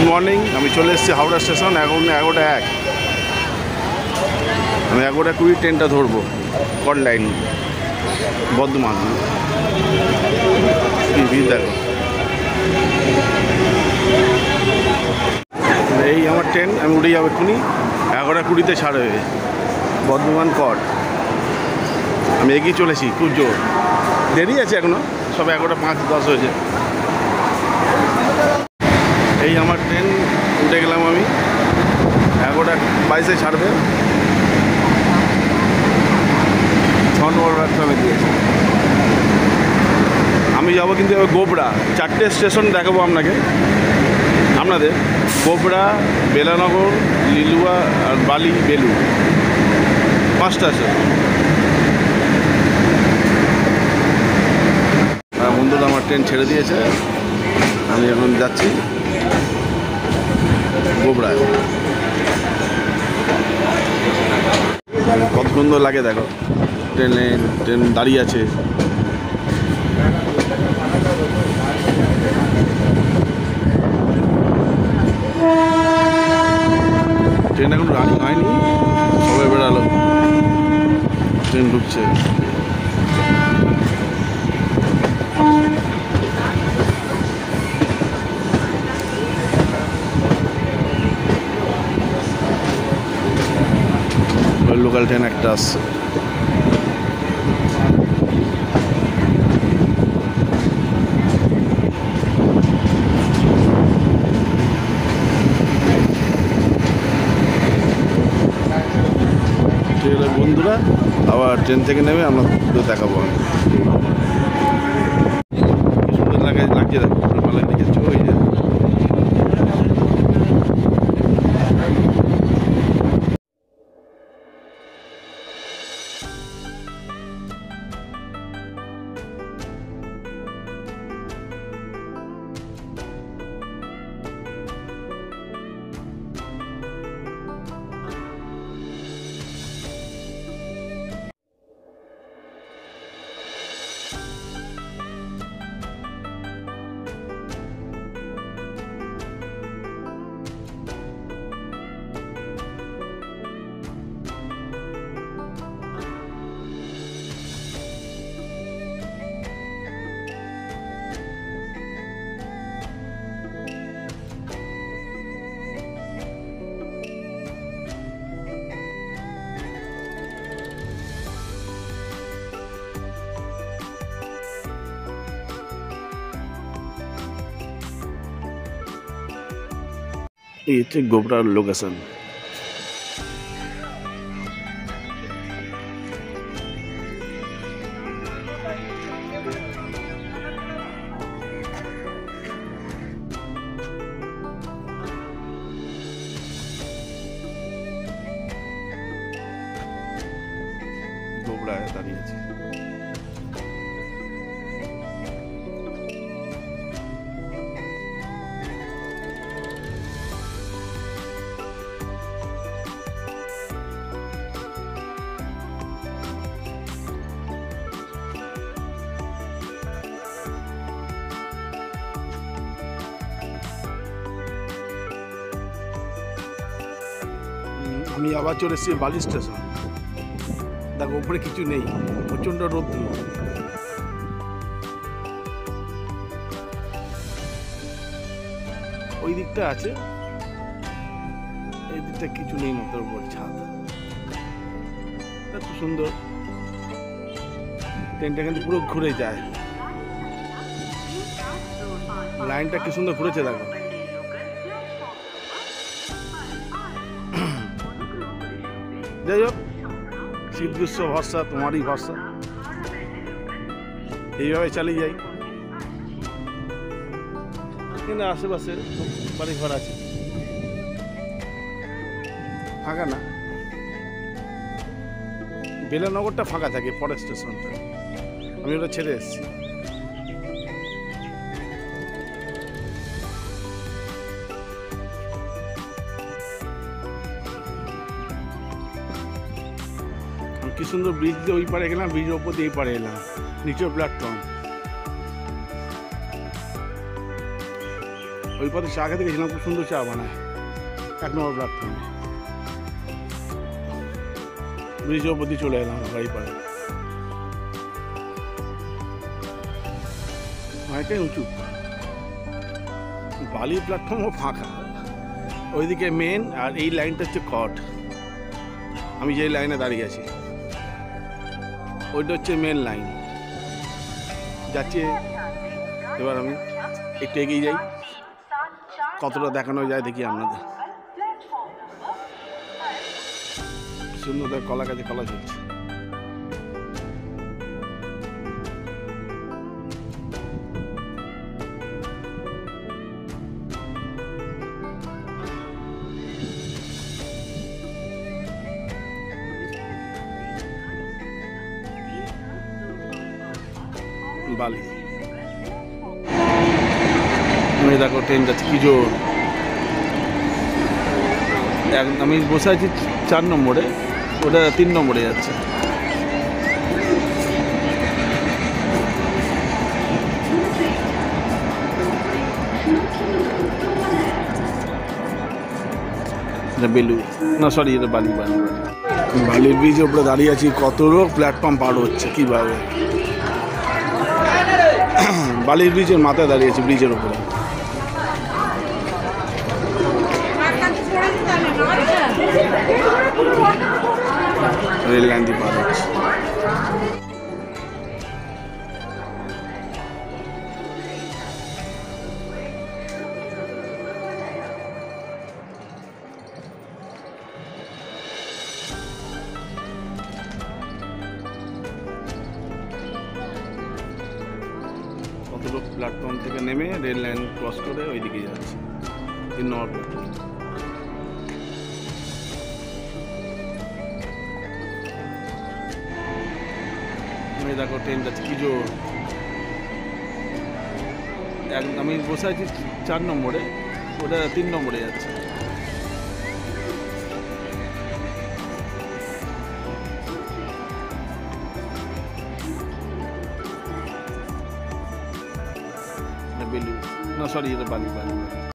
Good morning. আমি চলে এসেছি হাওড়া স্টেশন। এখন 11:01। আমি 11:20 ট্রেনটা ধরবো কট লাইন বর্ধমান। কি ভিড় দেখো। এই আমার ট্রেন, আমি উঠে যাবো এক্ষুনি। 11:20 ছাড়বে বর্ধমান কট। আমি এগিয়ে চলেছি, খুব জোর। দেরি আছে এখনো, সব 11:05-10 হয়েছে। এই আমার ট্রেন, উঠে গেলাম আমি। 11:22 ছাড়বে। 6 নম্বর প্ল্যাটফর্মে দিয়েছে। আমি যাবো কিন্তু গোবরা। 4টে স্টেশন দেখাবো আপনাদের। গোবরা, বেলানগর, লিলুয়া আর বালি বেলু, 5টা স্টেশন। বন্ধুরা আমার ট্রেন ছেড়ে দিয়েছে। আমি এখন যাচ্ছি গোবরায়। কত সুন্দর লাগে দেখো, ট্রেন দাঁড়িয়ে আছে। ট্রেন এখন রানিং হয়নি, সবে বেড়ালো। ট্রেন ঢুকছে। লোকাল ট্রেন একটা আসছে। বন্ধুরা আবার ট্রেন থেকে নেমে আমরা দেখাবো। আমি কি সুন্দর লাগছে দেখো, ভালো দেখেছো। ওই যে এই হচ্ছে গোবরার লোকেশন। গোবরায় দাঁড়িয়েছি। আমি আবার চলে এসেছি বালি স্টেশন। দেখো উপরে কিছু নেই, প্রচণ্ড রৌদ্র। ওই দিকটা আছে, এই দিকটা কিছু নেই, মাত্র উপর ছাদ। খুব সুন্দর। ট্রেনটা কিন্তু পুরো ঘুরে যায়, লাইনটা কি সুন্দর ঘুরেছে দেখো। যাই হোক, শীত গ্রীষ্ম ভরসা, তোমারই ভরসা। এইভাবে চালিয়ে যাই। কিন্তু আশেপাশে বাড়ি ঘর আছে, ফাঁকা না। বেলানগরটা ফাঁকা থাকে, পরের স্টেশনটা। আমি ওটা ছেড়ে এসেছি। কি সুন্দর ব্রিজ দিয়ে ওই পারে গেলাম, ব্রিজের ওপর দিয়ে এই পারে এলাম, নিচের প্ল্যাটফর্ম। ওই পথে চা খেতে গেছিলাম, খুব সুন্দর চা বানায়, 1 নম্বর প্ল্যাটফর্মে। ব্রিজের ওপর দিয়ে চলে এলাম গাড়ি পাড়ে, অনেকটাই উঁচু। বালির প্ল্যাটফর্মও ফাঁকা, ওইদিকে মেন, আর এই লাইনটা হচ্ছে কট। আমি যেই লাইনে দাঁড়িয়ে আছি ওইটা হচ্ছে মেন লাইন যাচ্ছে। এবার আমি একটু এগিয়ে যাই, কতটা দেখানো যায় দেখি আপনাদের। সুন্দর কলা গাছে কলা ঝুলছে। বালি দেখো ট্রেন যাচ্ছে কি জোর। আমি বসে আছি 4 নম্বরে, ওটা 3 নম্বরে যাচ্ছে। বেলু না, সরি, এটা বালি। বালির ব্রিজের উপরে দাঁড়িয়ে আছি, কত লোক প্ল্যাটফর্ম পার হচ্ছে কিভাবে। বালির ব্রিজের মাথায় দাঁড়িয়ে আছি, ব্রিজের উপরে। রেল লাইন দিয়ে পার হচ্ছে। কত লোক প্ল্যাটফর্ম থেকে নেমে রেল লাইন ক্রস করে ওইদিকে যাচ্ছে, 3 নম্বর প্ল্যাটফর্ম। দেখো ট্রেন যাচ্ছে কি জোর। আমি বসে আছি 4 নম্বরে, ওটা 3 নম্বরে যাচ্ছে। বেলু না, সরি, এটা বালি।